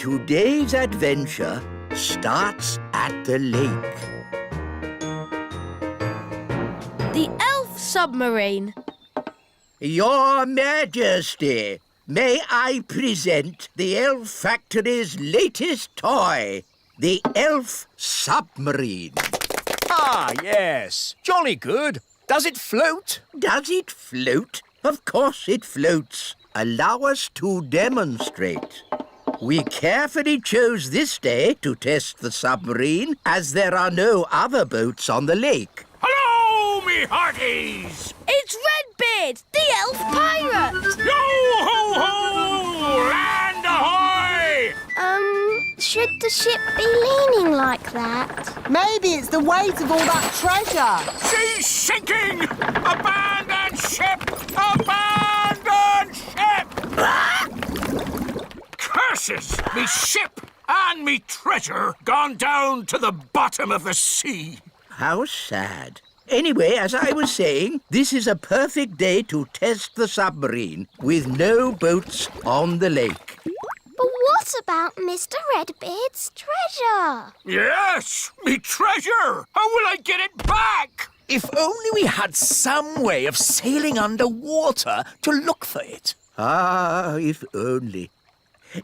Today's adventure starts at the lake. The elf submarine. Your Majesty, may I present the Elf Factory's latest toy, the Elf Submarine. Ah, yes. Jolly good. Does it float? Does it float? Of course it floats. Allow us to demonstrate. We carefully chose this day to test the submarine, as there are no other boats on the lake. Hello, me hearties! It's Redbeard, the elf pirate. Yo-ho-ho! Land ahoy! Should the ship be leaning like that? Maybe it's the weight of all that treasure. She's sinking! Abandon ship! Abandon ship! Curses! Me ship and me treasure gone down to the bottom of the sea. How sad. Anyway, as I was saying, this is a perfect day to test the submarine with no boats on the lake. But what about Mr. Redbeard's treasure? Yes, me treasure! How will I get it back? If only we had some way of sailing underwater to look for it. Ah, if only.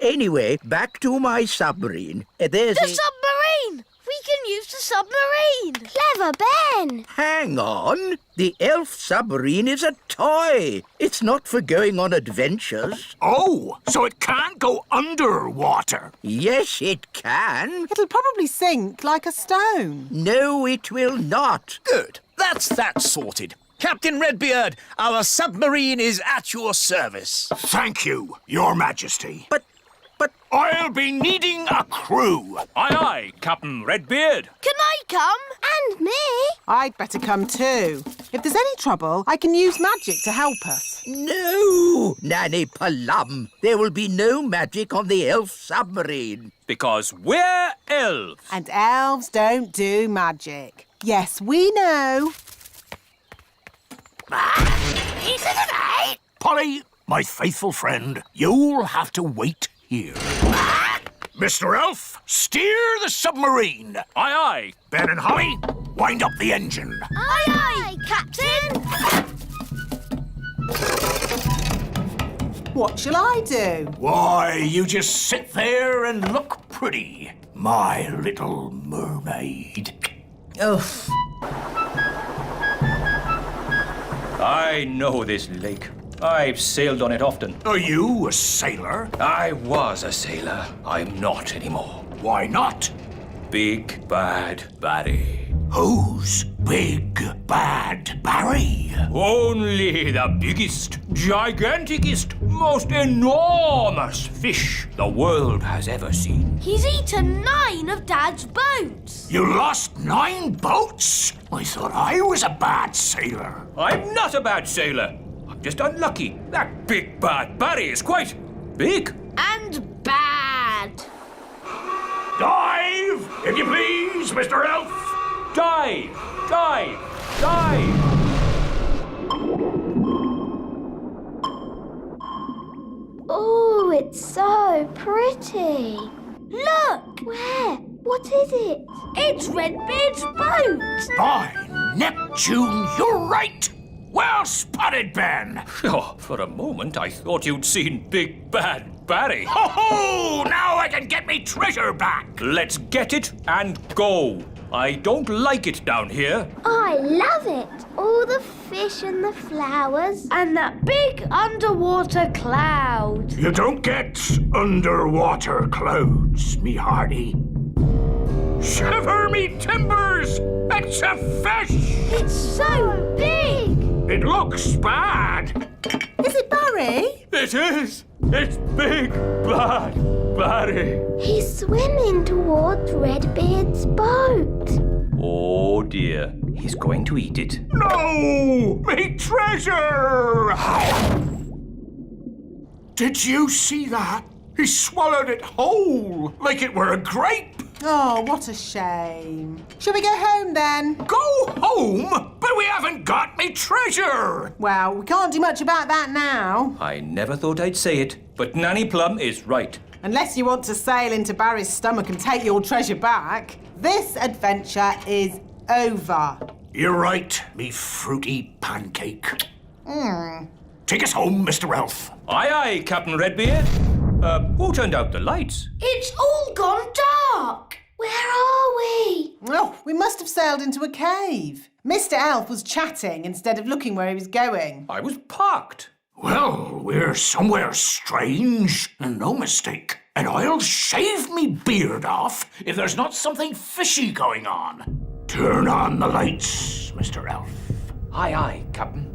Anyway, back to my submarine. There's The submarine! We can use the submarine. Clever Ben! Hang on. The elf submarine is a toy. It's not for going on adventures. Oh, so it can't go underwater. Yes, it can. It'll probably sink like a stone. No, it will not. Good. That's that sorted. Captain Redbeard, our submarine is at your service. Thank you, Your Majesty. But I'll be needing a crew. Aye, aye, Captain Redbeard. Can I come? And me! I'd better come too. If there's any trouble, I can use magic to help us. no, Nanny Plum. There will be no magic on the elf submarine. Because we're elves. And elves don't do magic. Yes, we know. Polly, my faithful friend, you'll have to wait here. Mr. Elf, steer the submarine. Aye, aye. Ben and Holly, wind up the engine. Aye, aye, Captain! What shall I do? Why, you just sit there and look pretty, my little mermaid. Oh, I know this lake. I've sailed on it often. Are you a sailor? I was a sailor. I'm not anymore. Why not? Big Bad Barry. Who's Big Bad Barry? Only the biggest, giganticest, most enormous fish the world has ever seen. He's eaten 9 of Dad's boats. You lost 9 boats? I thought I was a bad sailor. I'm not a bad sailor. I'm just unlucky. That Big Bad Barry is quite big. And bad. Dive, if you please, Mr. Elf. Dive! Dive! Dive! Oh, it's so pretty. Look! Where? What is it? It's Redbeard's boat. By Neptune, you're right. Well spotted, Ben. Oh, for a moment I thought you'd seen Big Bad Barry. Ho ho! Now I can get me treasure back. Let's get it and go. I don't like it down here. I love it. All the fish and the flowers. And that big underwater cloud. You don't get underwater clouds, me hearty. Shiver me timbers! It's a fish! It's so big. It looks bad. Is it Barry? It is. It's Big Bad Barry. He's swimming towards Redbeard's boat. Oh dear, he's going to eat it. No! Me treasure! Did you see that? He swallowed it whole, like it were a grape. Oh, what a shame. Shall we go home then? Go home? But we haven't got me treasure. Well, we can't do much about that now. I never thought I'd say it, but Nanny Plum is right. Unless you want to sail into Barry's stomach and take your treasure back, this adventure is over. You're right, me fruity pancake. Take us home, Mr. Elf. Aye, aye, Captain Redbeard. Who turned out the lights? It's all gone dark. Where are we? Oh, we must have sailed into a cave. Mr. Elf was chatting instead of looking where he was going. I was parked. Well, we're somewhere strange, and no mistake. And I'll shave me beard off if there's not something fishy going on. Turn on the lights, Mr. Elf. Aye, aye, Captain.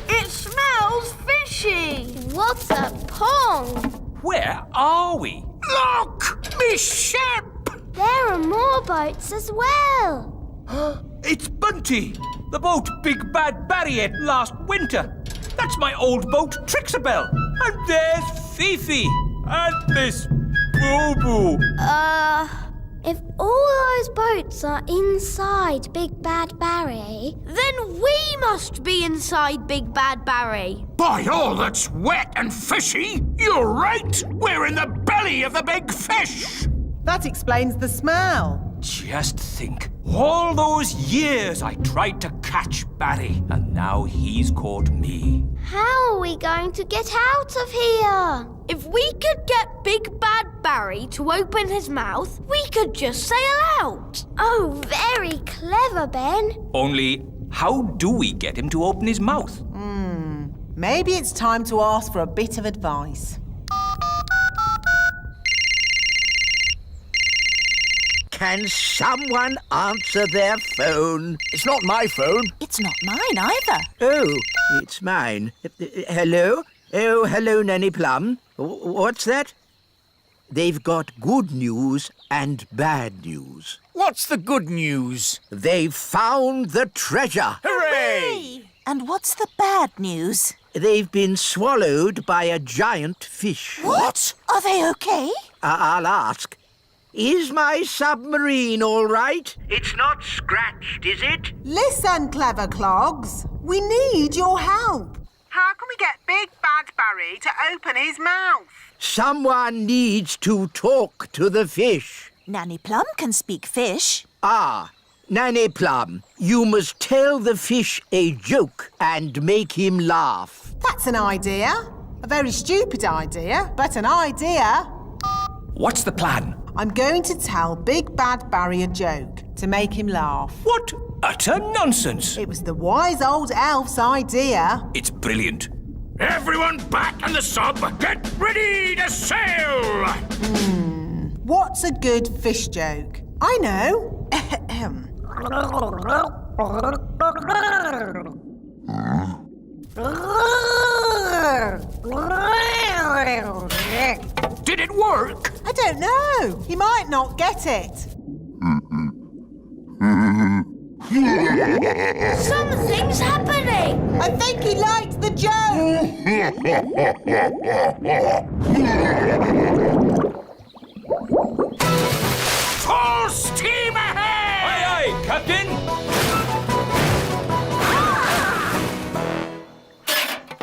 It smells fishy. What a pong! Where are we? Look! Me ship! There are more boats as well. It's Bunty, the boat Big Bad Barry ate last winter. That's my old boat, Trixabel. And there's Fifi. And Miss Boo-Boo. If all those boats are inside Big Bad Barry, Then we must be inside Big Bad Barry. By all that's wet and fishy, you're right! We're in the belly of the big fish! That explains the smell. Just think, all those years I tried to catch Barry, and now he's caught me. how are we going to get out of here? If we could get Big Bad Barry to open his mouth, we could just sail out. Oh, very clever, Ben. Only, how do we get him to open his mouth? Maybe it's time to ask for a bit of advice. Can someone answer their phone? It's not my phone. It's not mine either. Oh, it's mine. Hello? Oh, hello, Nanny Plum. What's that? They've got good news and bad news. What's the good news? They've found the treasure. Hooray! And what's the bad news? They've been swallowed by a giant fish. What? Are they okay? I'll ask. Is my submarine all right? It's not scratched, is it? Listen, clever clogs. We need your help. How can we get Big Bad Barry to open his mouth? Someone needs to talk to the fish. Nanny Plum can speak fish. Ah, Nanny Plum, you must tell the fish a joke and make him laugh. That's an idea. A very stupid idea, but an idea. What's the plan? I'm going to tell Big Bad Barry a joke to make him laugh. What utter nonsense! It was the wise old elf's idea. It's brilliant. Everyone back in the sub! Get ready to sail! What's a good fish joke? I know. Did it work? I don't know. He might not get it. Something's happening. I think he liked the joke. Full steam ahead! Aye, aye, Captain!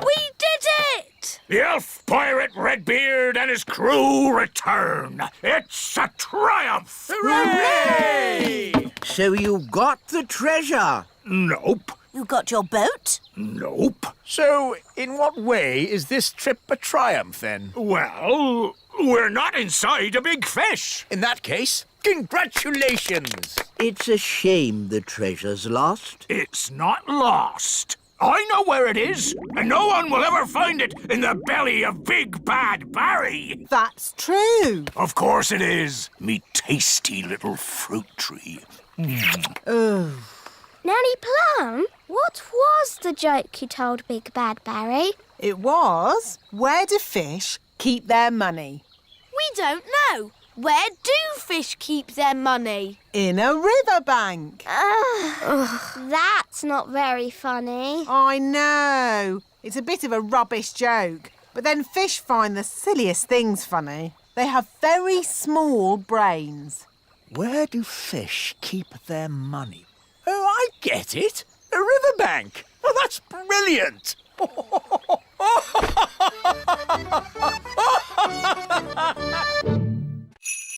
We did it! The elf pirate Redbeard and his crew return. It's a triumph! Hooray! So you got the treasure? Nope. You got your boat? Nope. So, in what way is this trip a triumph, then? Well, we're not inside a big fish. In that case, congratulations! It's a shame the treasure's lost. It's not lost. I know where it is, and no one will ever find it in the belly of Big Bad Barry. That's true. Of course it is, me tasty little fruit tree. Nanny Plum, what was the joke you told Big Bad Barry? It was, where do fish keep their money? We don't know. Where do fish keep their money? In a riverbank. That's not very funny. I know. It's a bit of a rubbish joke. But then fish find the silliest things funny. They have very small brains. Where do fish keep their money? Oh, I get it. A riverbank. Oh, that's brilliant.